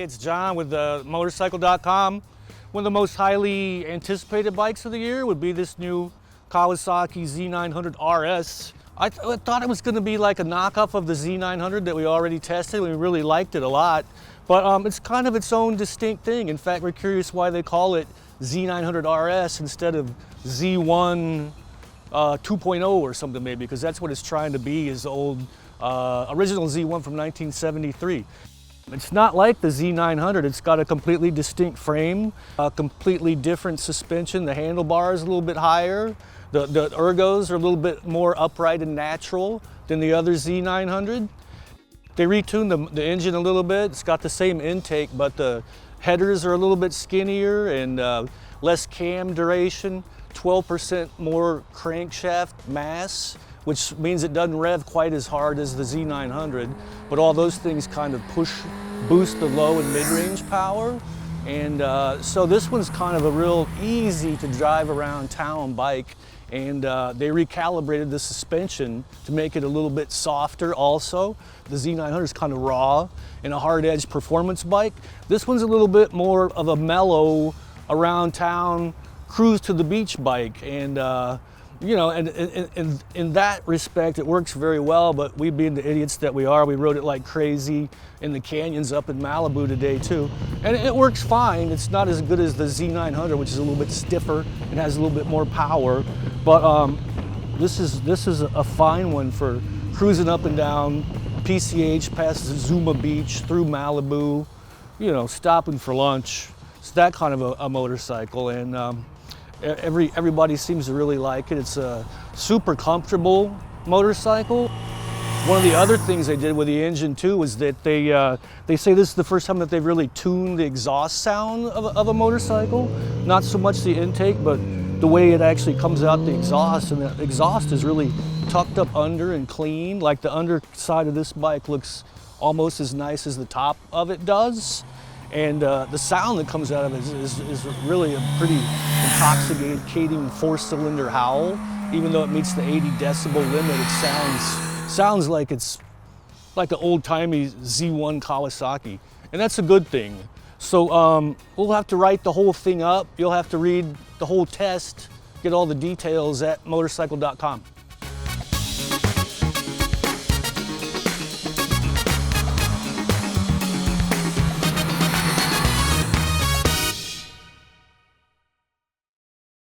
Hey, it's John with Motorcycle.com. One of the most highly anticipated bikes of the year would be this new Kawasaki Z900RS. I thought it was going to be like a knockoff of the Z900 that we already tested. We really liked it a lot, but it's kind of its own distinct thing. In fact, we're curious why they call it Z900RS instead of Z1 2.0 or something maybe, because that's what it's trying to be, is the old original Z1 from 1973. It's not like the Z900. It's got a completely distinct frame, a completely different suspension. The handlebar is a little bit higher. The ergos are a little bit more upright and natural than the other Z900. They retuned the engine a little bit. It's got the same intake, but the headers are a little bit skinnier and less cam duration, 12% more crankshaft mass, which means it doesn't rev quite as hard as the Z900, but all those things kind of boost the low and mid-range power. And so this one's kind of a real easy to drive around town bike, and they recalibrated the suspension to make it a little bit softer also. The Z900 is kind of raw and a hard edge performance bike. This one's a little bit more of a mellow around town, cruise to the beach bike, and you know, and in that respect, it works very well, but we being the idiots that we are, we rode it like crazy in the canyons up in Malibu today too. And it works fine. It's not as good as the Z900, which is a little bit stiffer and has a little bit more power, but this is a fine one for cruising up and down PCH, past Zuma Beach, through Malibu, you know, stopping for lunch. It's that kind of a motorcycle, and everybody seems to really like it. It's a super comfortable motorcycle. One of the other things they did with the engine too was that they say this is the first time that they've really tuned the exhaust sound of a motorcycle. Not so much the intake, but the way it actually comes out the exhaust. And the exhaust is really tucked up under and clean. Like the underside of this bike looks almost as nice as the top of it does. And the sound that comes out of it is really a pretty intoxicating four-cylinder howl. Even though it meets the 80 decibel limit, it sounds like it's like an old-timey Z1 Kawasaki, and that's a good thing. So we'll have to write the whole thing up. You'll have to read the whole test, get all the details at Motorcycle.com.